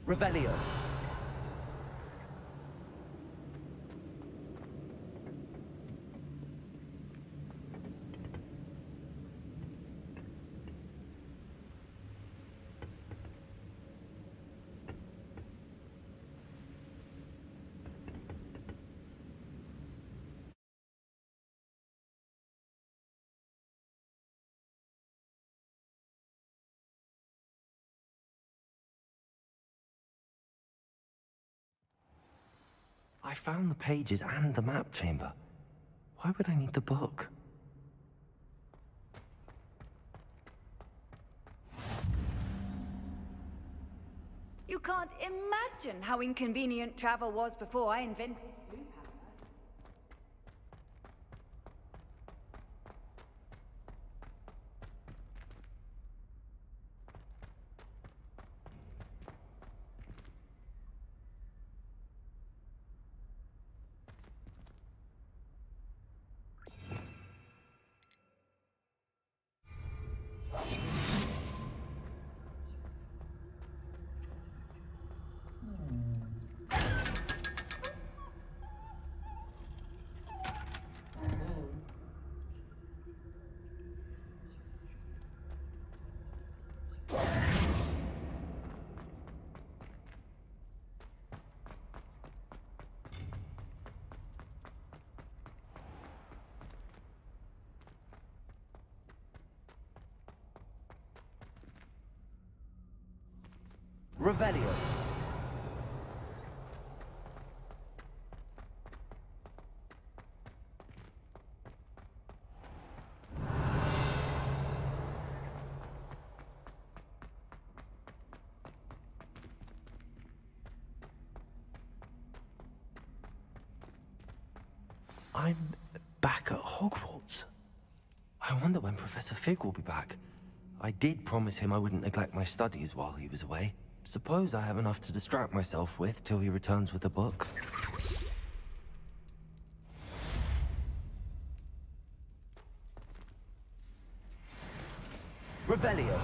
Revelio. I found the pages and the map chamber. Why would I need the book? You can't imagine how inconvenient travel was before I invented blue powder. Revelio. I'm back at Hogwarts. I wonder when Professor Fig will be back. I did promise him I wouldn't neglect my studies while he was away. Suppose I have enough to distract myself with till he returns with the book. Revelio.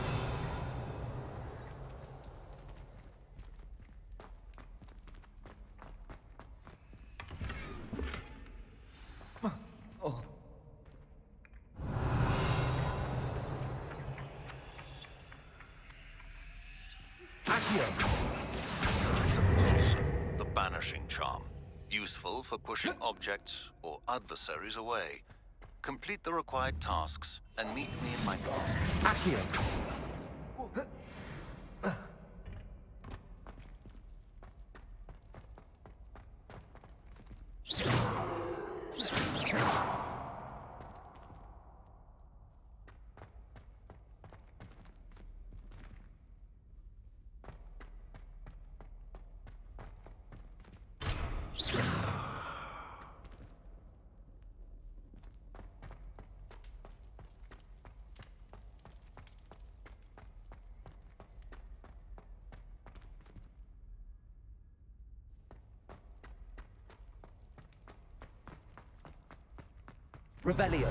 The banishing charm. Useful for pushing objects or adversaries away. Complete the required tasks and meet me in my garden. Accio. Revelio.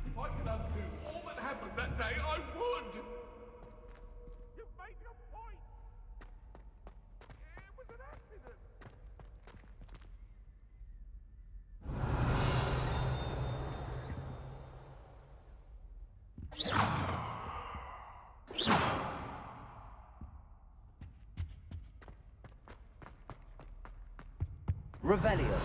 If I could undo all that happened that day, I would! You've made your point! It was an accident! Revelio.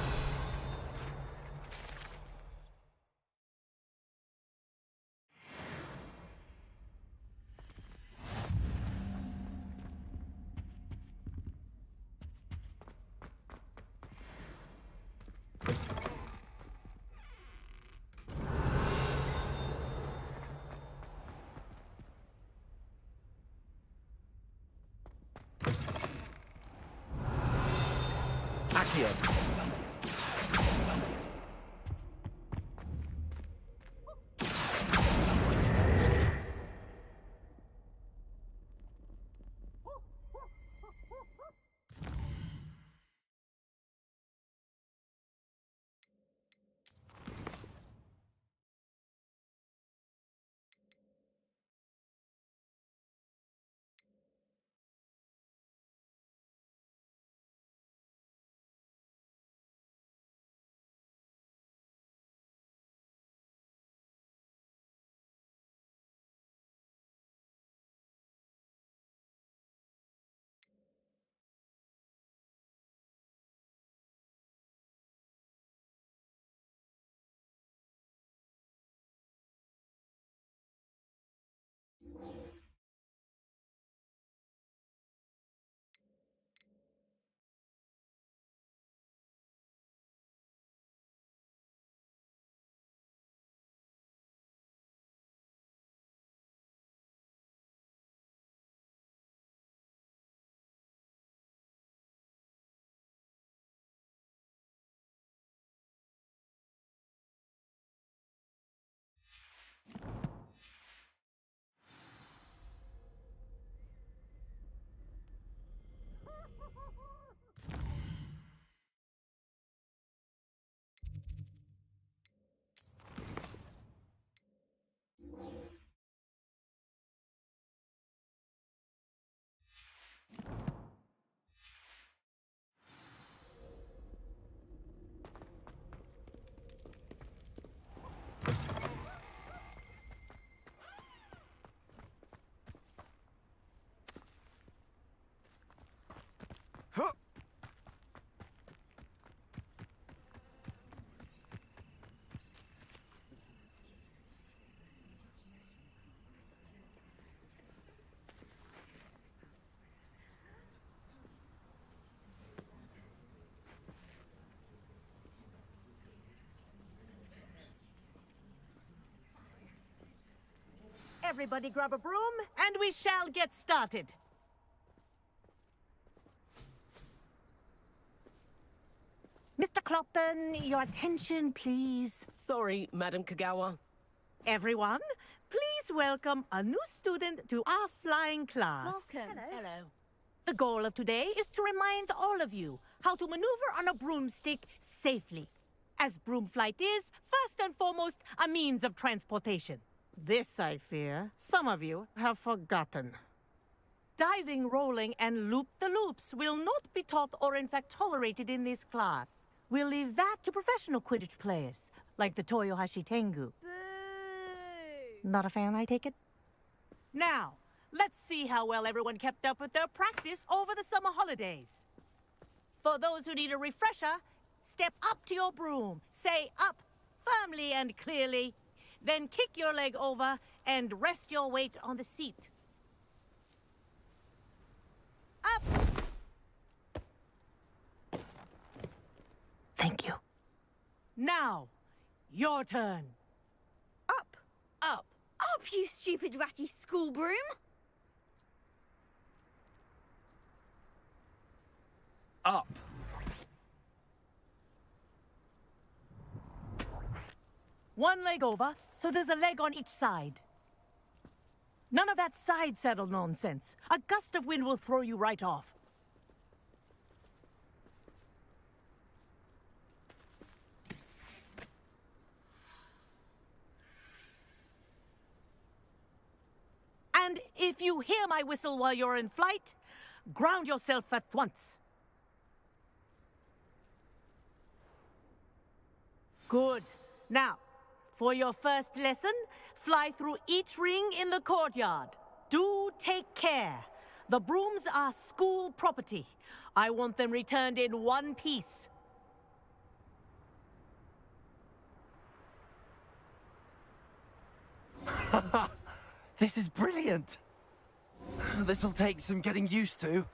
Accio. Everybody grab a broom, and we shall get started. Mr. Clopton, your attention, please. Sorry, Madam Kagawa. Everyone, please welcome a new student to our flying class. Welcome. Hello. The goal of today is to remind all of you how to maneuver on a broomstick safely. As broom flight is, first and foremost, a means of transportation. This, I fear, some of you have forgotten. Diving, rolling, and loop-the-loops will not be taught or in fact tolerated in this class. We'll leave that to professional Quidditch players, like the Toyohashi Tengu. Boo! Not a fan, I take it? Now, let's see how well everyone kept up with their practice over the summer holidays. For those who need a refresher, step up to your broom, say up firmly and clearly, then kick your leg over and rest your weight on the seat. Up! Thank you. Now, your turn. Up! Up. Up, you stupid ratty school broom! Up. One leg over, so there's a leg on each side. None of that side saddle nonsense. A gust of wind will throw you right off. And if you hear my whistle while you're in flight, ground yourself at once. Good. Now, for your first lesson, fly through each ring in the courtyard. Do take care. The brooms are school property. I want them returned in one piece. This is brilliant. This'll take some getting used to.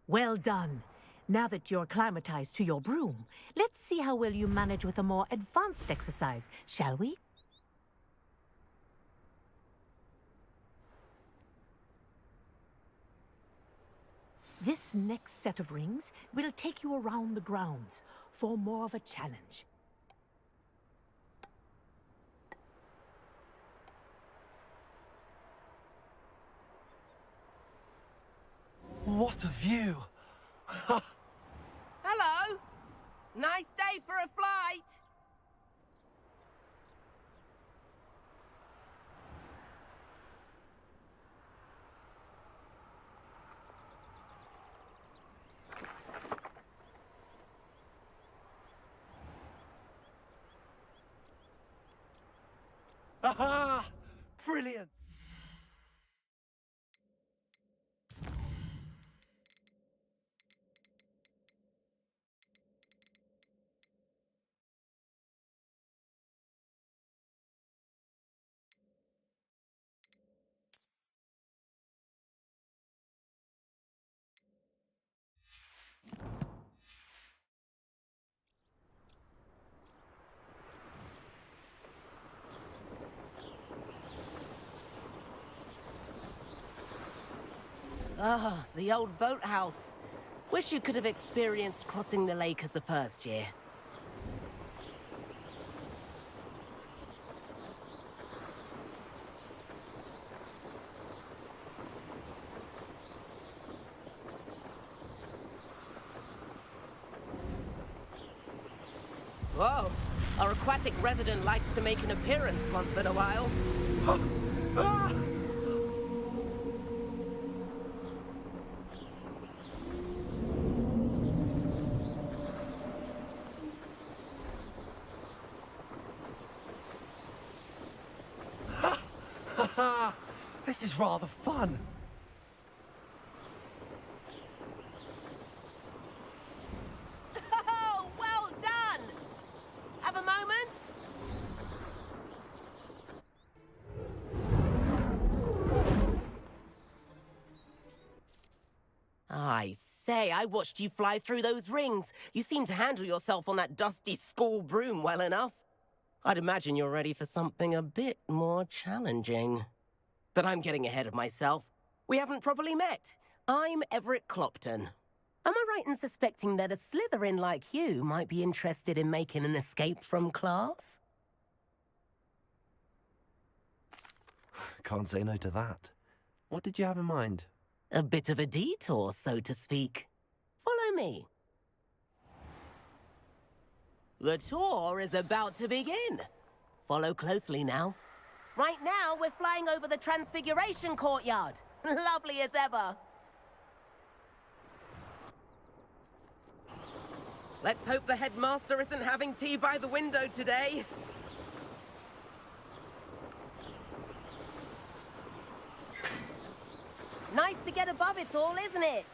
Well done. Now that you're acclimatized to your broom, let's see how well you manage with a more advanced exercise, shall we? This next set of rings will take you around the grounds for more of a challenge. What a view! Hello. Nice day for a flight. Aha! Brilliant! Ah, the old boathouse. Wish you could have experienced crossing the lake as a first year. Whoa, our aquatic resident likes to make an appearance once in a while. This is rather fun. Oh, well done! Have a moment? I Say, I watched you fly through those rings. You seem to handle yourself on that dusty school broom well enough. I'd imagine you're ready for something a bit more challenging. But I'm getting ahead of myself. We haven't properly met. I'm Everett Clopton. Am I right in suspecting that a Slytherin like you might be interested in making an escape from class? Can't say no to that. What did you have in mind? A bit of a detour, so to speak. Follow me. The tour is about to begin. Follow closely now. Right now, we're flying over the Transfiguration Courtyard. Lovely as ever. Let's hope the headmaster isn't having tea by the window today. Nice to get above it all, isn't it?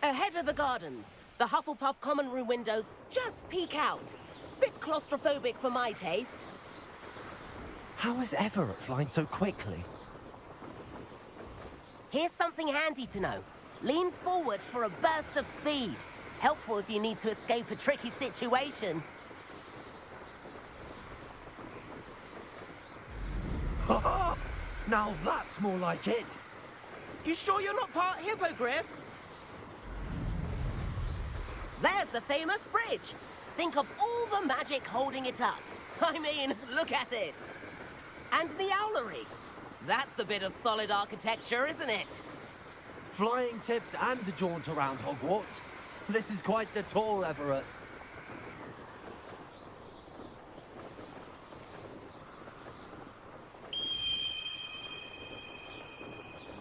Ahead of the gardens, the Hufflepuff common room windows just peek out. Bit claustrophobic for my taste. How is Everett flying so quickly? Here's something handy to know. Lean forward for a burst of speed. Helpful if you need to escape a tricky situation. Now that's more like it! You sure you're not part hippogriff? There's the famous bridge. Think of all the magic holding it up. I mean, look at it. And the owlery. That's a bit of solid architecture, isn't it? Flying tips and a jaunt around Hogwarts. This is quite the tour, Everett.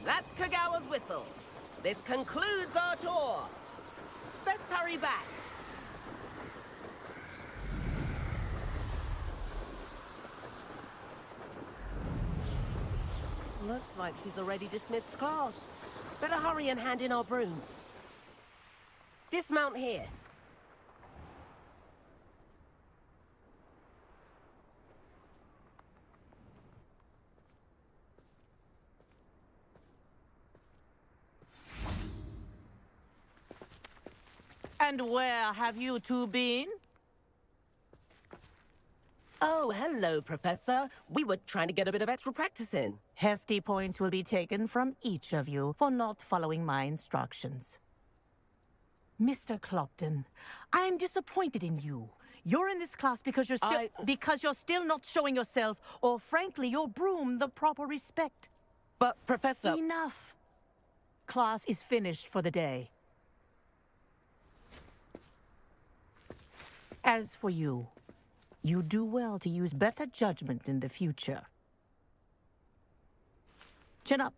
That's Kagawa's whistle. This concludes our tour. Best hurry back. Looks like she's already dismissed class. Better hurry and hand in our brooms. Dismount here. And where have you two been? Oh, hello, Professor. We were trying to get a bit of extra practice in. Hefty points will be taken from each of you for not following my instructions. Mr. Clopton, I'm disappointed in you. You're in this class because you're still not showing yourself, or frankly, your broom the proper respect. But, Professor... Enough. Class is finished for the day. As for you, you do well to use better judgment in the future. Chin up.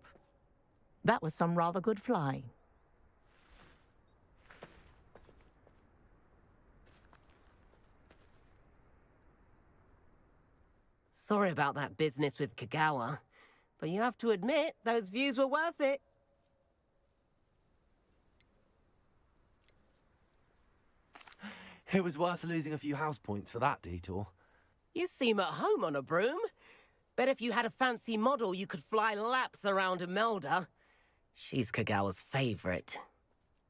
That was some rather good flying. Sorry about that business with Kagawa, but you have to admit, those views were worth it. It was worth losing a few house points for that detour. You seem at home on a broom. Bet if you had a fancy model, you could fly laps around Imelda. She's Kagawa's favorite.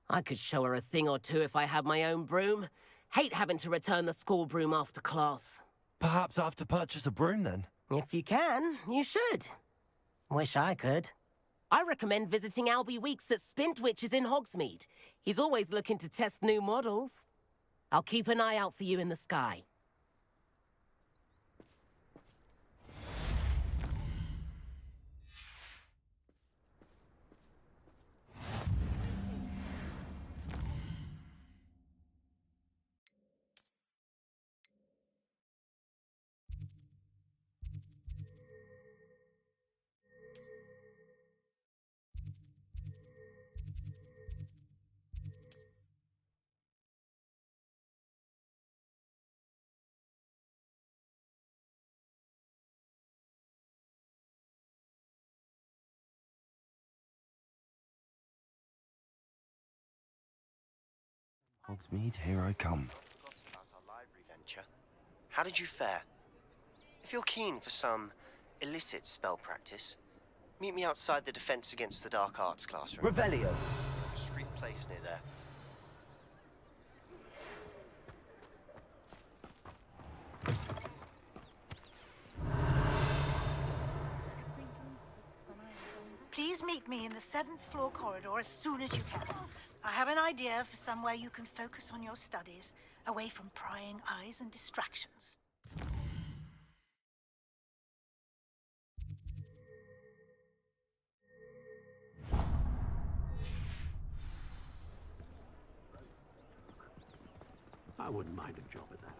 I could show her a thing or two if I had my own broom. Hate having to return the school broom after class. Perhaps I have to purchase a broom then? If you can, you should. Wish I could. I recommend visiting Albie Weeks at Spintwitches in Hogsmeade. He's always looking to test new models. I'll keep an eye out for you in the sky. Hogsmeade, here I come. Forgotten about our library venture. How did you fare? If you're keen for some illicit spell practice, Meet me outside the Defense Against the Dark Arts classroom. Revelio. Discreet place near there. Please meet me in the 7th floor corridor as soon as you can. I have an idea for somewhere you can focus on your studies, away from prying eyes and distractions. I wouldn't mind a job at that.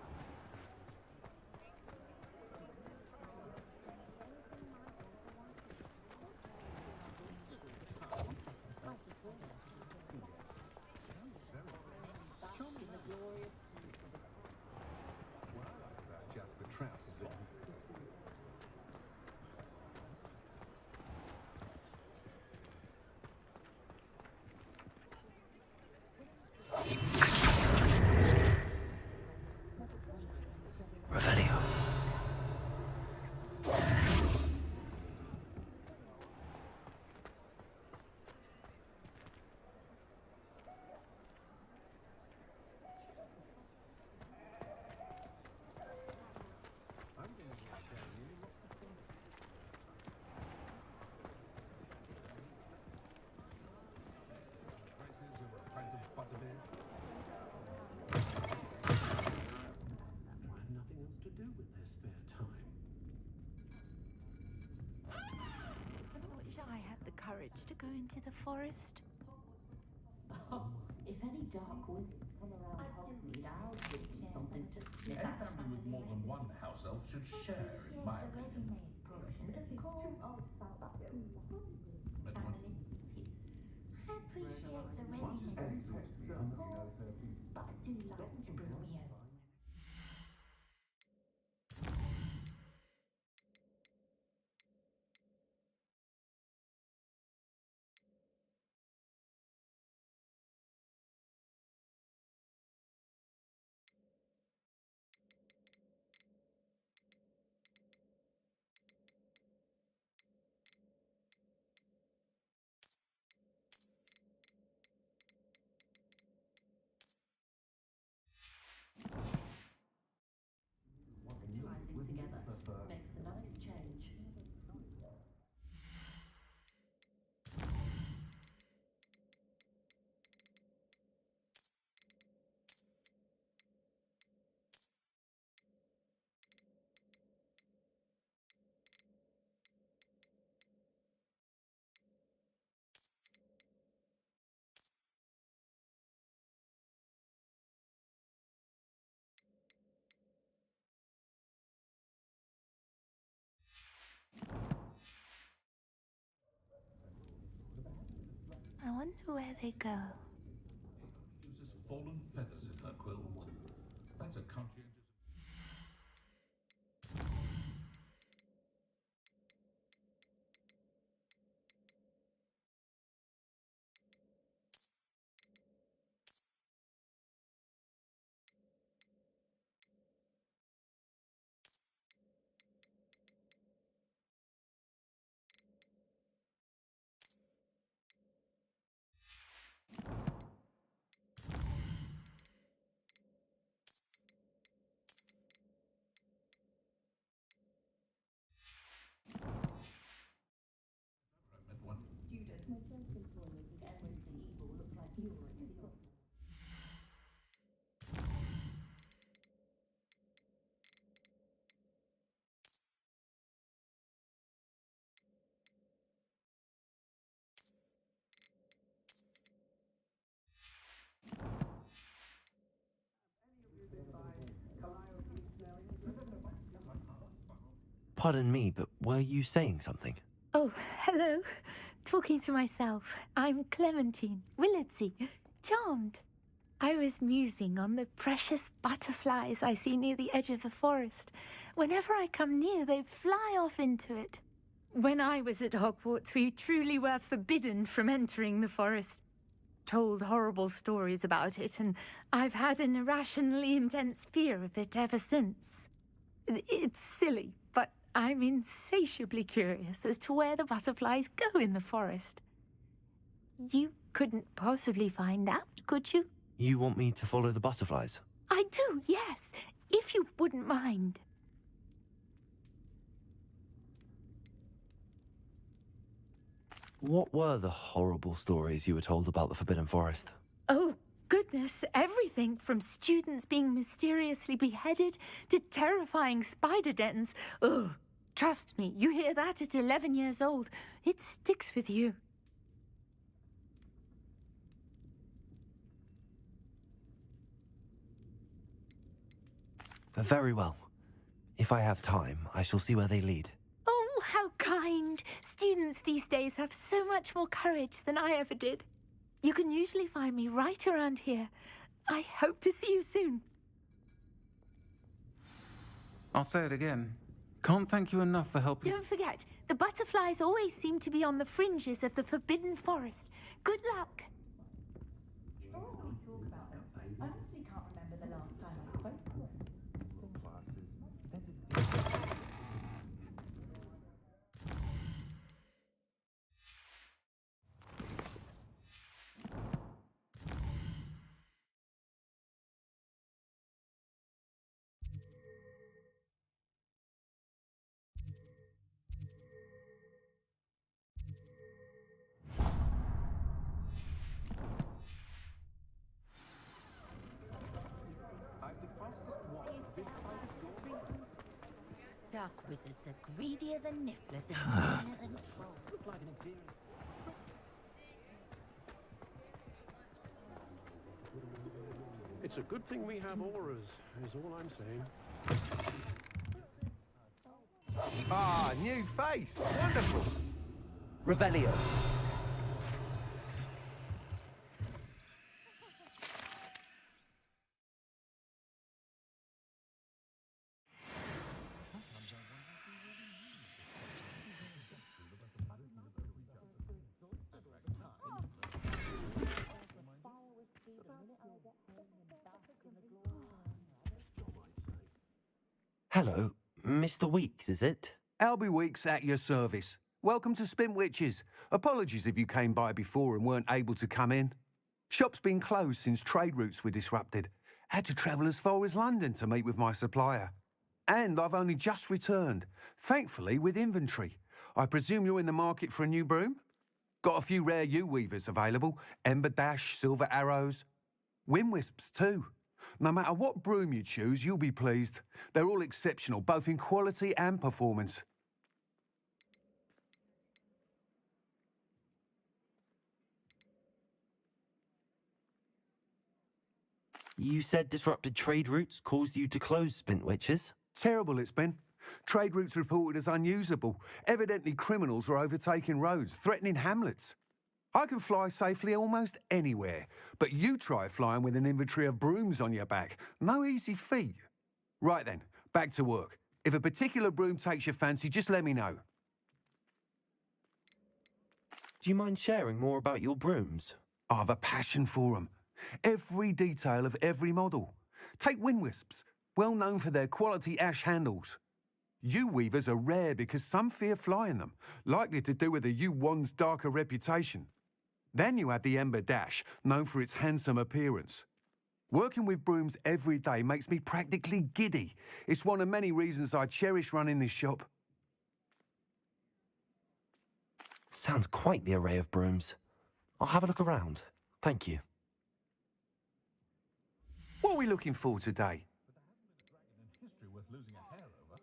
Revelio. Nothing else to do with their spare time. I wish I had the courage to go into the forest. If any dark wizards come around Hogsmeade, I'll give them something to sniff Any at. family with more than one house elf should share, in my opinion. Potions, of course. Family, I appreciate the ready-made potions, of course, but I do like to brew my own. Together makes a nice change. I wonder where they go. Uses fallen feathers in her quilt. That's a conscientious... My self-employment with everything evil looks like you're in the office. Pardon me, but were you saying something? Oh, hello. Talking to myself. I'm Clementine Willardsey. Charmed. I was musing on the precious butterflies I see near the edge of the forest. Whenever I come near, they fly off into it. When I was at Hogwarts, we truly were forbidden from entering the forest. Told horrible stories about it, and I've had an irrationally intense fear of it ever since. It's silly, but I'm insatiably curious as to where the butterflies go in the forest. You couldn't possibly find out, could you? You want me to follow the butterflies? I do, yes, if you wouldn't mind. What were the horrible stories you were told about the Forbidden Forest? Oh, goodness, everything from students being mysteriously beheaded to terrifying spider dens. Ugh, trust me, you hear that at 11 years old, it sticks with you. Very well. If I have time, I shall see where they lead. Oh, how kind. Students these days have so much more courage than I ever did. You can usually find me right around here. I hope to see you soon. I'll say it again. Can't thank you enough for helping. Don't forget, the butterflies always seem to be on the fringes of the Forbidden Forest. Good luck. I honestly can't remember the last time I spoke to them. Dark wizards are greedier than nifflers and meaner than trolls. It's a good thing we have auras, is all I'm saying. Ah, new face. Wonderful. Revelio. Hello, Mr. Weeks, is it? Albie Weeks at your service. Welcome to Spintwitches. Apologies if you came by before and weren't able to come in. Shop's been closed since trade routes were disrupted. Had to travel as far as London to meet with my supplier. And I've only just returned, thankfully with inventory. I presume you're in the market for a new broom? Got a few rare U-weavers available. Ember Dash, Silver Arrows. Wind Wisps too. No matter what broom you choose, you'll be pleased. They're all exceptional, both in quality and performance. You said disrupted trade routes caused you to close Spintwitches? Terrible it's been. Trade routes reported as unusable. Evidently criminals were overtaking roads, threatening hamlets. I can fly safely almost anywhere, but you try flying with an inventory of brooms on your back. No easy feat. Right then, back to work. If a particular broom takes your fancy, just let me know. Do you mind sharing more about your brooms? I have a passion for them. Every detail of every model. Take Wind Wisps, well known for their quality ash handles. U-weavers are rare because some fear flying them, likely to do with the U-wand's darker reputation. Then you have the Ember Dash, known for its handsome appearance. Working with brooms every day makes me practically giddy. It's one of many reasons I cherish running this shop. Sounds quite the array of brooms. I'll have a look around. Thank you. What are we looking for today? History worth losing a hair over.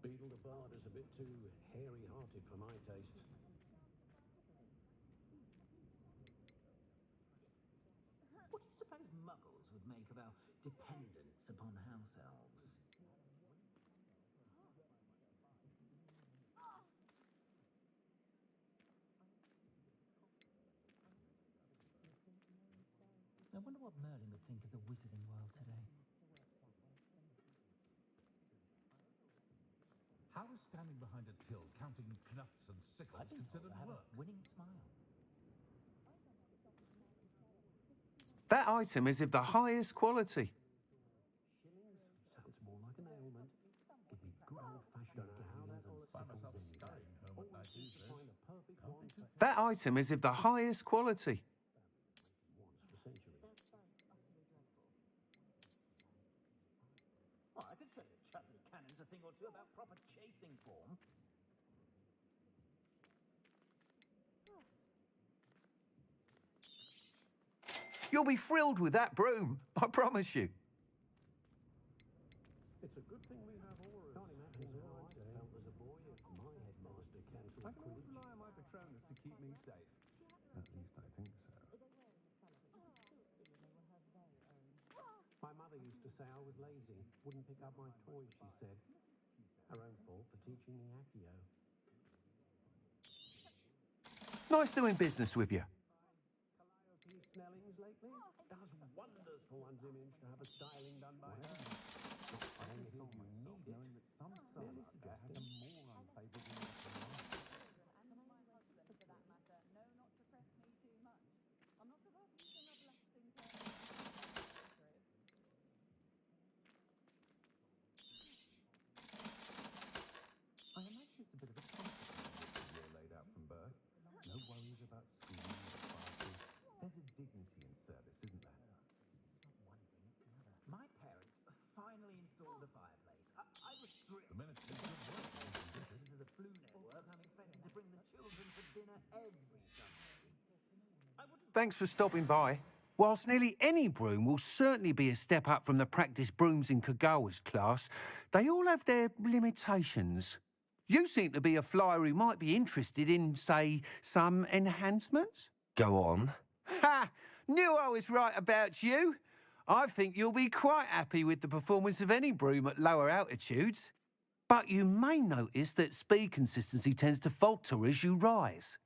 Beetle the Bard is a bit too hairy-hearted for my taste. What do you suppose muggles would make of our dependence upon house elves? I wonder what Merlin would think of the wizarding world today. How is standing behind a till counting knuts and sickles considered work? Winning smile. That item is of the highest quality. That item is of the highest quality. Oh, I could tell you Chutney Cannon's a thing or two about proper chasing form. You'll be thrilled with that broom, I promise you. It's a good thing we have auras. Can't imagine how I felt as a boy if my headmaster cancelled. I can always rely on my Patronus to keep me safe. At least I think so. My mother used to say I was lazy, wouldn't pick up my toys, she said. Her own fault for teaching me Accio. Nice doing business with you. Calliope Snellings lately? Does wonders for one's image to have a styling done by her. Not saying you need it, knowing that some son like that has a more unfavourable look than mine. I imagine it's a bit of a comfort you're laid out from birth. No worries about school or classes. There's a dignity in service, isn't there? My parents finally installed a fireplace. I was thrilled. The minute you good work, To the Flu Network, I'm expected to bring the children for dinner every Sunday. Thanks for stopping by. Whilst nearly any broom will certainly be a step up from the practice brooms in Kagawa's class, they all have their limitations. You seem to be a flyer who might be interested in, say, some enhancements? Go on. Ha! Knew I was right about you. I think you'll be quite happy with the performance of any broom at lower altitudes. But you may notice that speed consistency tends to falter as you rise.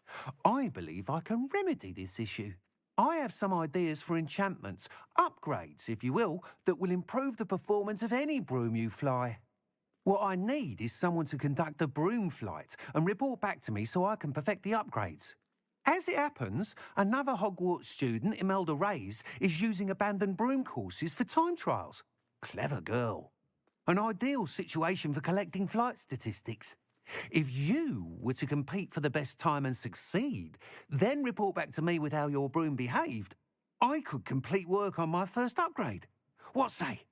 I believe I can remedy this issue. I have some ideas for enchantments, upgrades, if you will, that will improve the performance of any broom you fly. What I need is someone to conduct a broom flight and report back to me so I can perfect the upgrades. As it happens, another Hogwarts student, Imelda Reyes, is using abandoned broom courses for time trials. Clever girl. An ideal situation for collecting flight statistics. If you were to compete for the best time and succeed, then report back to me with how your broom behaved, I could complete work on my first upgrade. What say?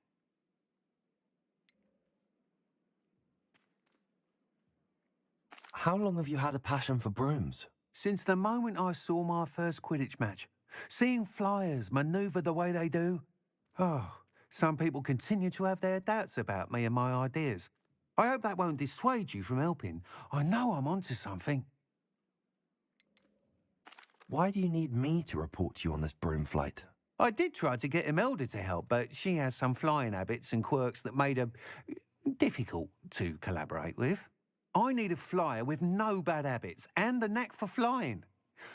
How long have you had a passion for brooms? Since the moment I saw my first Quidditch match. Seeing flyers manoeuvre the way they do. Oh, some people continue to have their doubts about me and my ideas. I hope that won't dissuade you from helping. I know I'm onto something. Why do you need me to report to you on this broom flight? I did try to get Imelda to help, but she has some flying habits and quirks that made her difficult to collaborate with. I need a flyer with no bad habits and a knack for flying.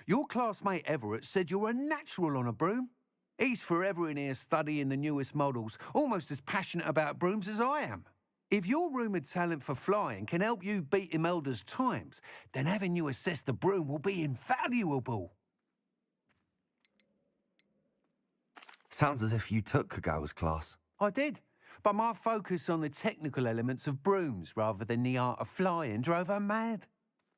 Your classmate Everett said you're a natural on a broom. He's forever in here studying the newest models, almost as passionate about brooms as I am. If your rumoured talent for flying can help you beat Imelda's times, then having you assess the broom will be invaluable. Sounds as if you took Kagawa's class. I did, but my focus on the technical elements of brooms rather than the art of flying drove her mad.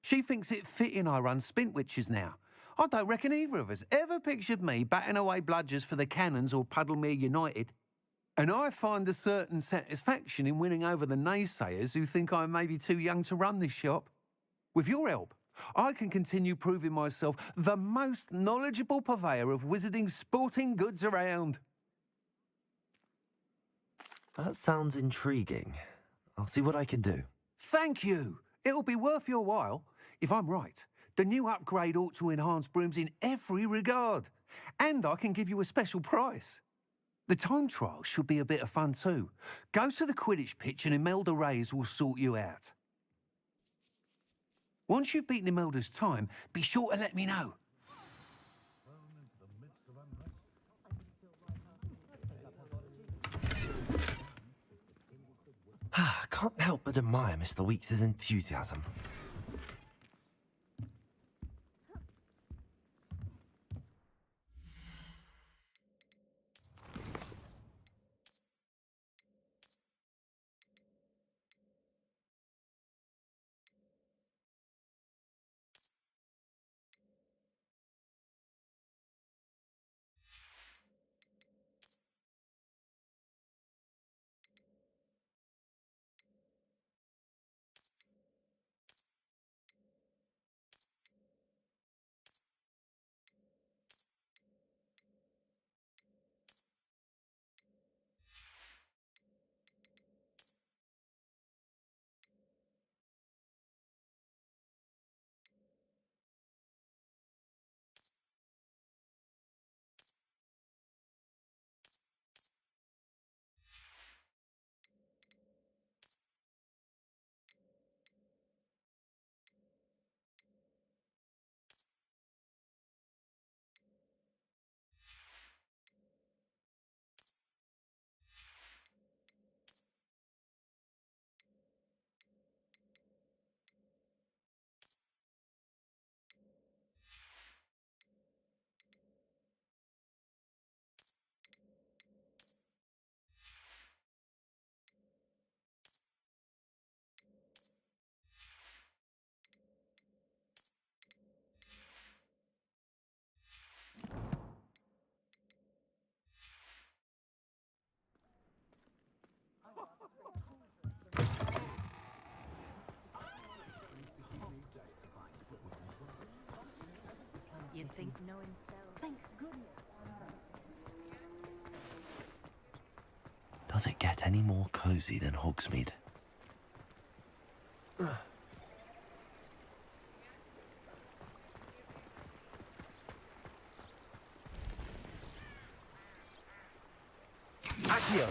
She thinks it fitting I run Spintwitches now. I don't reckon either of us ever pictured me batting away bludgers for the Cannons or Puddlemere United. And I find a certain satisfaction in winning over the naysayers who think I may be too young to run this shop. With your help, I can continue proving myself the most knowledgeable purveyor of wizarding sporting goods around. That sounds intriguing. I'll see what I can do. Thank you. It'll be worth your while. If I'm right, the new upgrade ought to enhance brooms in every regard. And I can give you a special price. The time trial should be a bit of fun too. Go to the Quidditch pitch and Imelda Reyes will sort you out. Once you've beaten Imelda's time, be sure to let me know. I can't help but admire Mr. Weeks' enthusiasm. think knowing Thank goodness. Does it get any more cozy than Hogsmeade? Accio!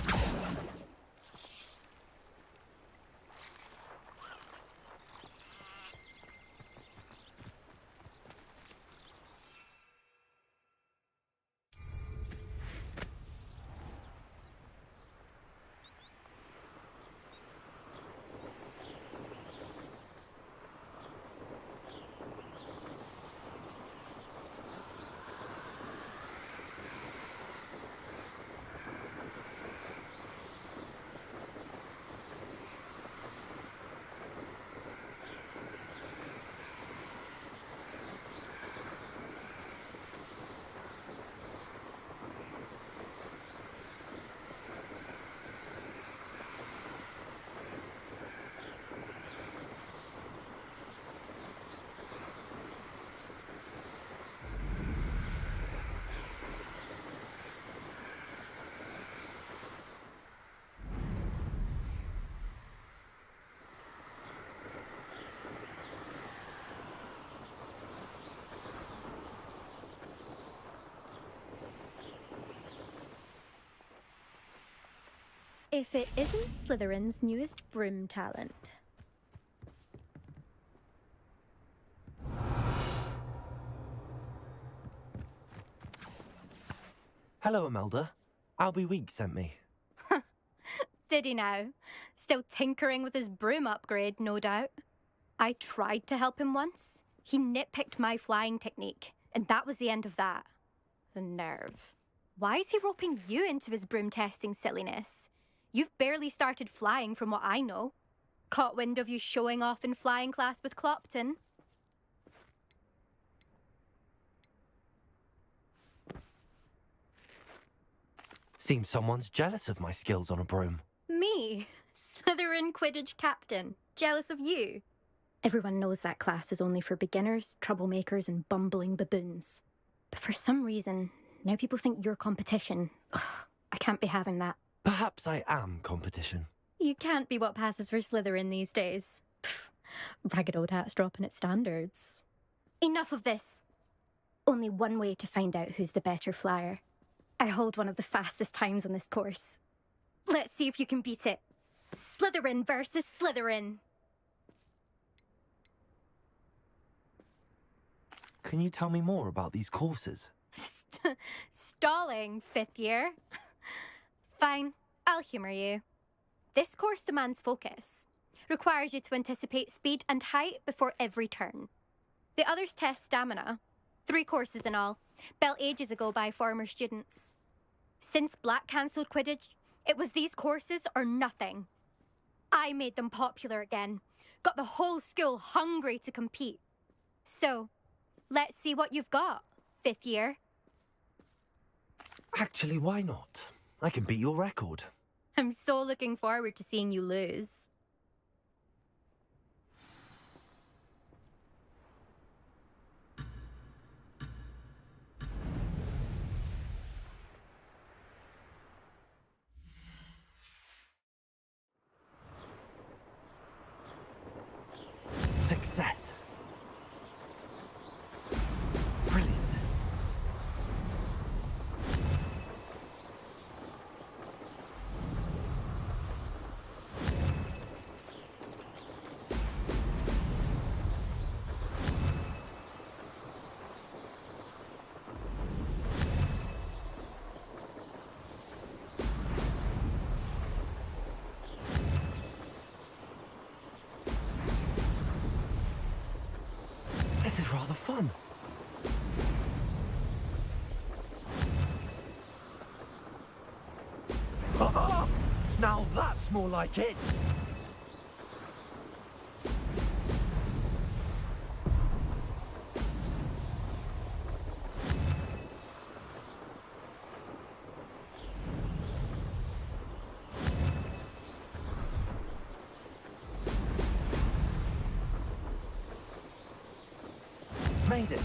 If it isn't Slytherin's newest broom talent. Hello, Imelda. Albie Weeks sent me. Did he now? Still tinkering with his broom upgrade, no doubt. I tried to help him once. He nitpicked my flying technique, and that was the end of that. The nerve. Why is he roping you into his broom testing silliness? You've barely started flying from what I know. Caught wind of you showing off in flying class with Clopton. Seems someone's jealous of my skills on a broom. Me? Slytherin Quidditch captain. Jealous of you? Everyone knows that class is only for beginners, troublemakers, and bumbling baboons. But for some reason, now people think you're competition. Ugh, I can't be having that. Perhaps I am competition. You can't be what passes for Slytherin these days. Pfft, ragged old hat's dropping its standards. Enough of this. Only one way to find out who's the better flyer. I hold one of the fastest times on this course. Let's see if you can beat it. Slytherin versus Slytherin. Can you tell me more about these courses? Stalling, 5th year. Fine, I'll humour you. This course demands focus. Requires you to anticipate speed and height before every turn. The others test stamina. 3 courses in all, built ages ago by former students. Since Black cancelled Quidditch, it was these courses or nothing. I made them popular again. Got the whole school hungry to compete. So, let's see what you've got, 5th year. Actually, why not? I can beat your record. I'm so looking forward to seeing you lose. Success. Brilliant. This is rather fun. Now that's more like it. Made it.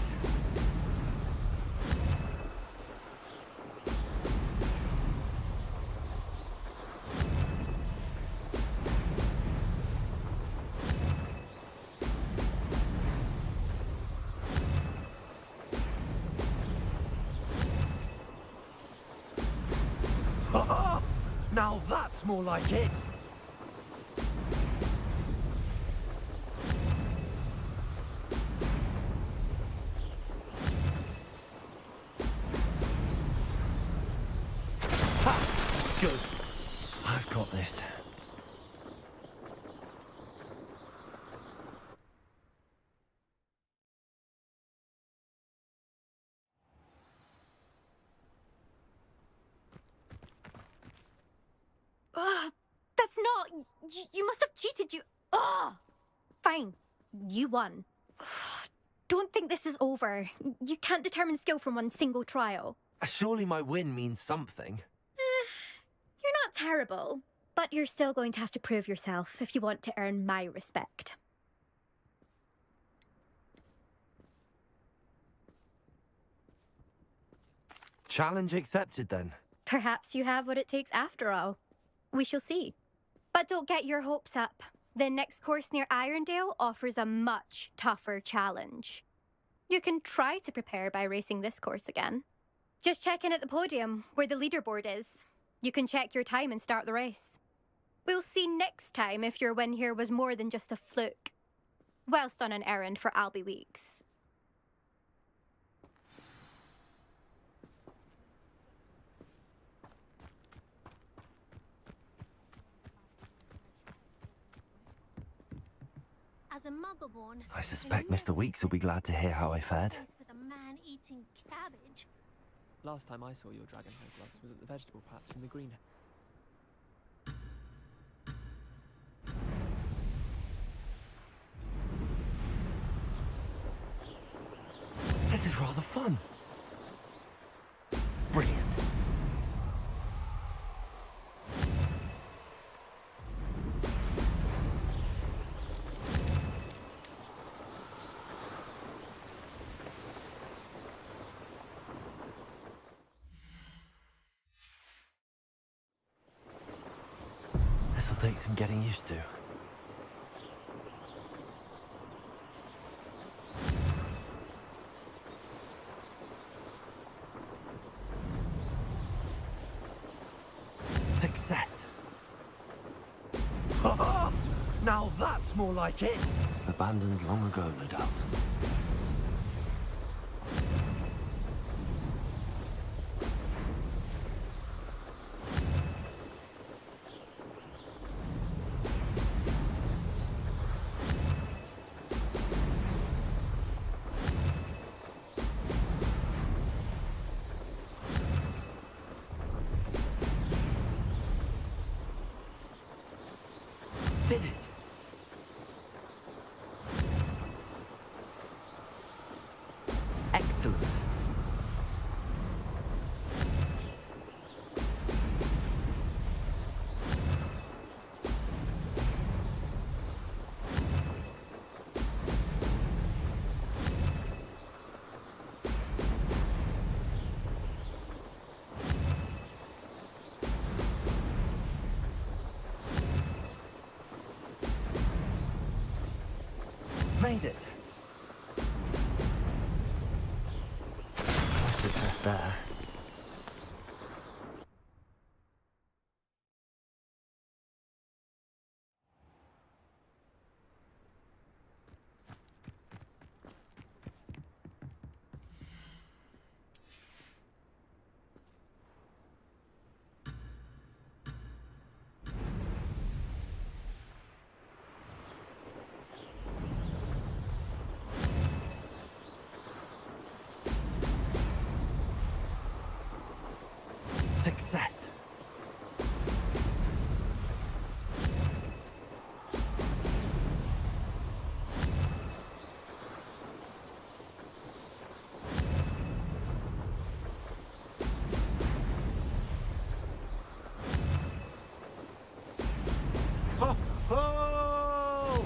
that's more like it. Ha! Good. I've got this. Ugh, that's not... You must have cheated, you... Ugh! Fine. You won. Don't think this is over. You can't determine skill from one single trial. Surely my win means something. You're not terrible, but you're still going to have to prove yourself if you want to earn my respect. Challenge accepted, then. Perhaps you have what it takes after all. We shall see. But don't get your hopes up. The next course near Irondale offers a much tougher challenge. You can try to prepare by racing this course again. Just check in at the podium, where the leaderboard is. You can check your time and start the race. We'll see next time if your win here was more than just a fluke. Whilst on an errand for Albie Weeks. As a muggle-born, I suspect Mr. Weeks will be glad to hear how I fared. with a man eating cabbage. Last time I saw your dragonhide gloves was at the vegetable patch in the green. This is rather fun. Brilliant. This'll take some getting used to. Success. Now that's more like it. Abandoned long ago, no doubt. Did it! Excellent. Made it. No success there. Success. Ho, ho!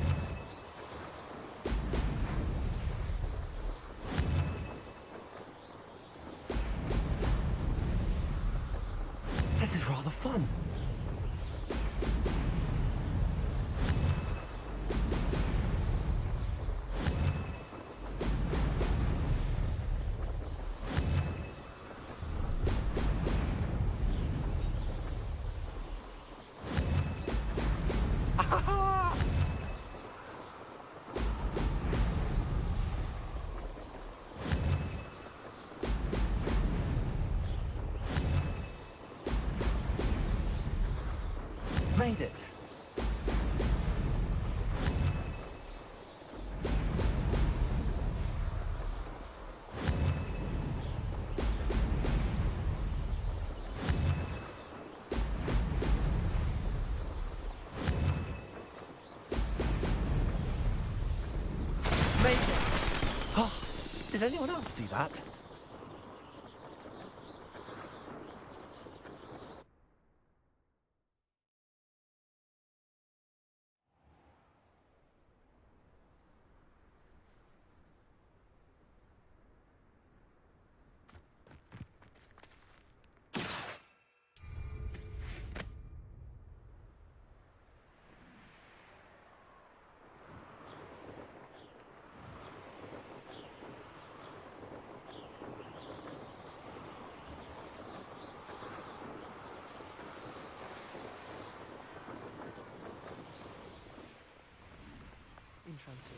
made it. Made it. Oh, did anyone else see that? In transit.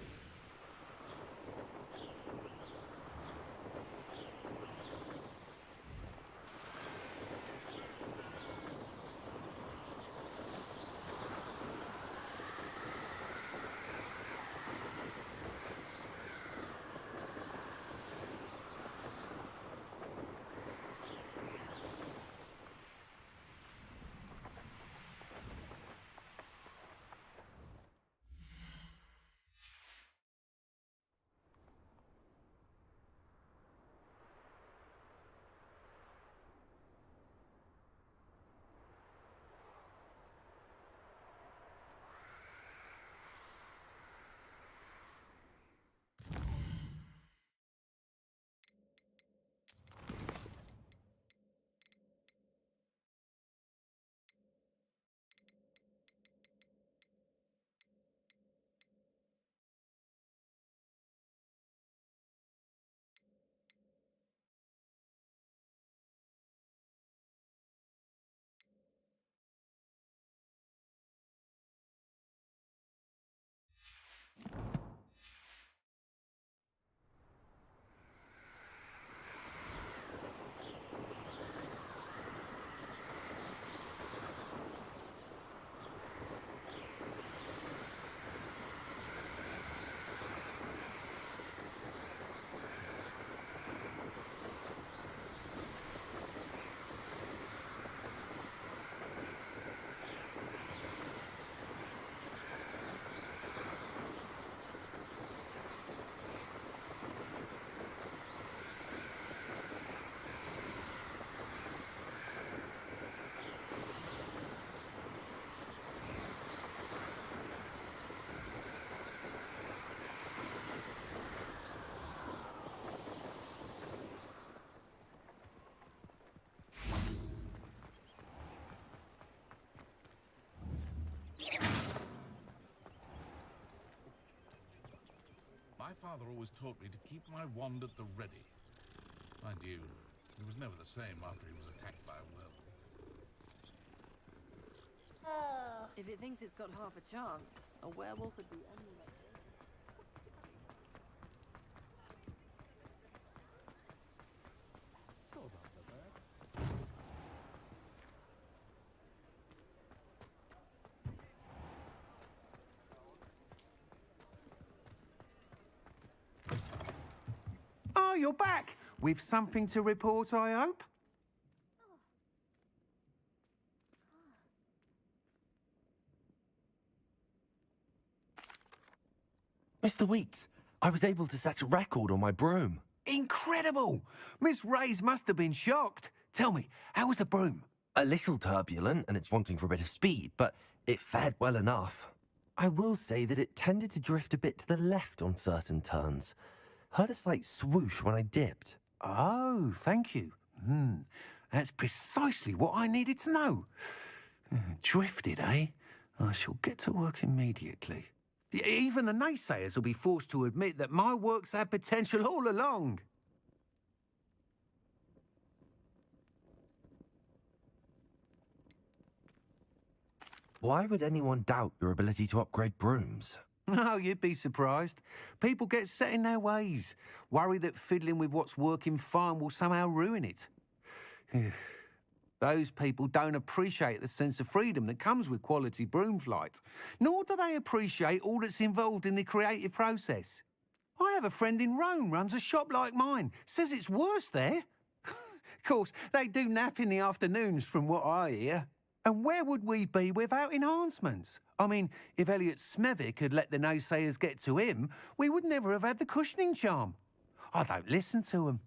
My father always taught me to keep my wand at the ready. Mind you, he was never the same after he was attacked by a werewolf. If it thinks it's got half a chance, a werewolf would be anyway. Oh, you're back! With something to report, I hope? Mr. Weeks, I was able to set a record on my broom. Incredible! Miss Reyes must have been shocked. Tell me, how was the broom? A little turbulent, and it's wanting for a bit of speed, but it fared well enough. I will say that it tended to drift a bit to the left on certain turns. Heard a slight swoosh when I dipped. Oh, thank you. That's precisely what I needed to know. Drifted, eh? I shall get to work immediately. Even the naysayers will be forced to admit that my work's had potential all along. Why would anyone doubt your ability to upgrade brooms? No, you'd be surprised. People get set in their ways, worry that fiddling with what's working fine will somehow ruin it. Those people don't appreciate the sense of freedom that comes with quality broom flight, nor do they appreciate all that's involved in the creative process. I have a friend in Rome runs a shop like mine, says it's worse there. Of course, they do nap in the afternoons from what I hear. And where would we be without enhancements? I mean, if Elliot Smethwick had let the naysayers get to him, we would never have had the cushioning charm. I don't listen to them.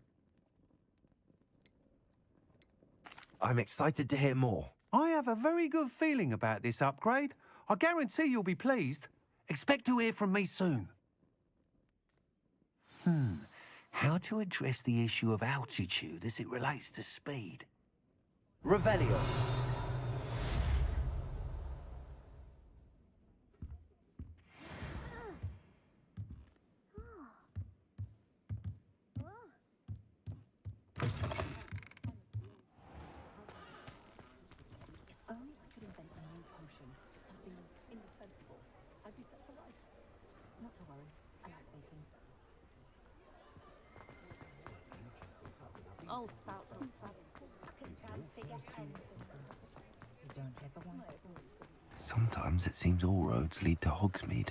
I'm excited to hear more. I have a very good feeling about this upgrade. I guarantee you'll be pleased. Expect to hear from me soon. How to address the issue of altitude as it relates to speed? Revelio. Only I could invent a new potion, something indispensable. I'd be set for life. Not to worry, I like baking. Oh, spout some fun. You don't ever want it. Sometimes it seems all roads lead to Hogsmeade.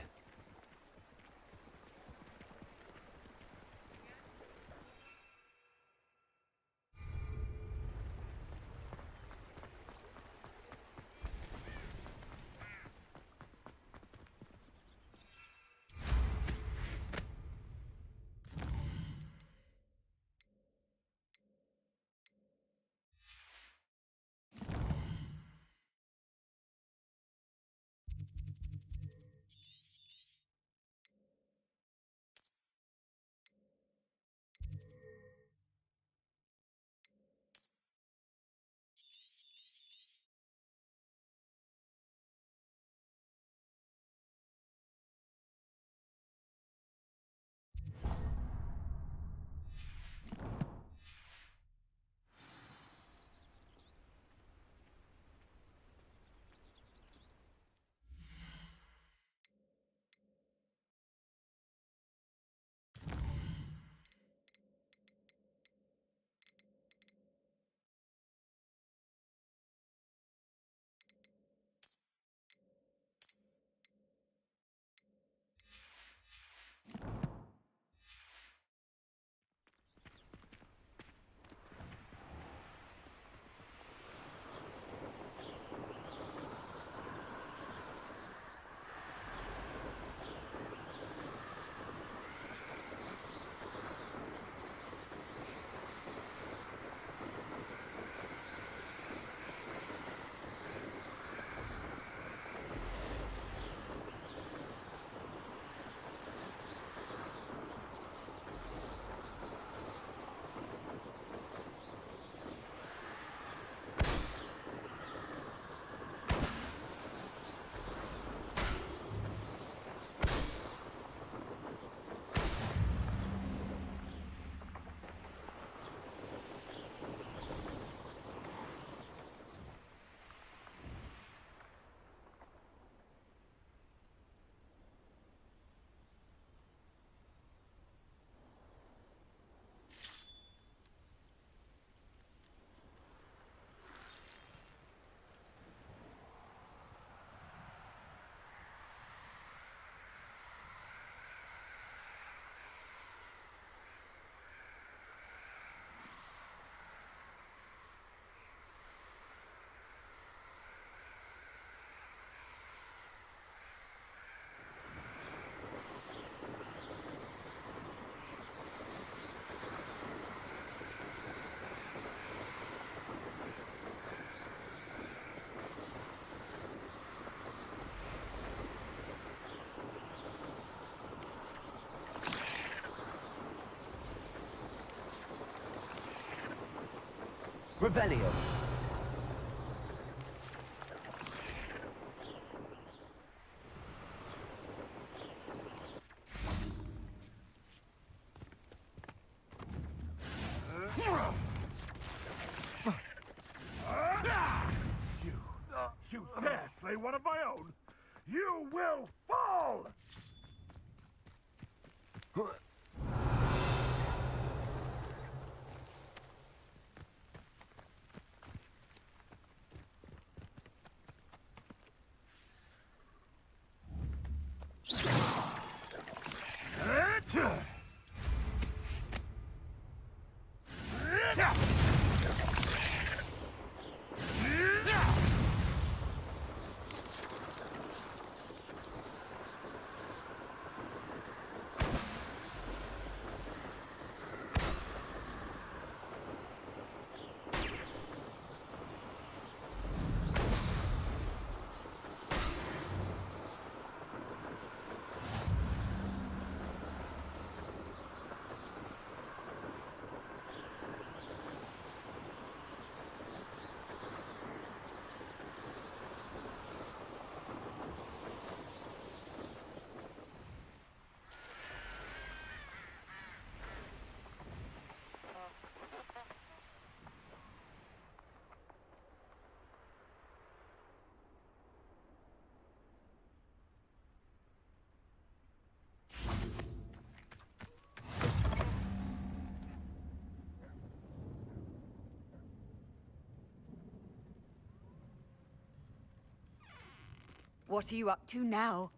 Revelio. You dare slay one of my own? You will fall! What are you up to now?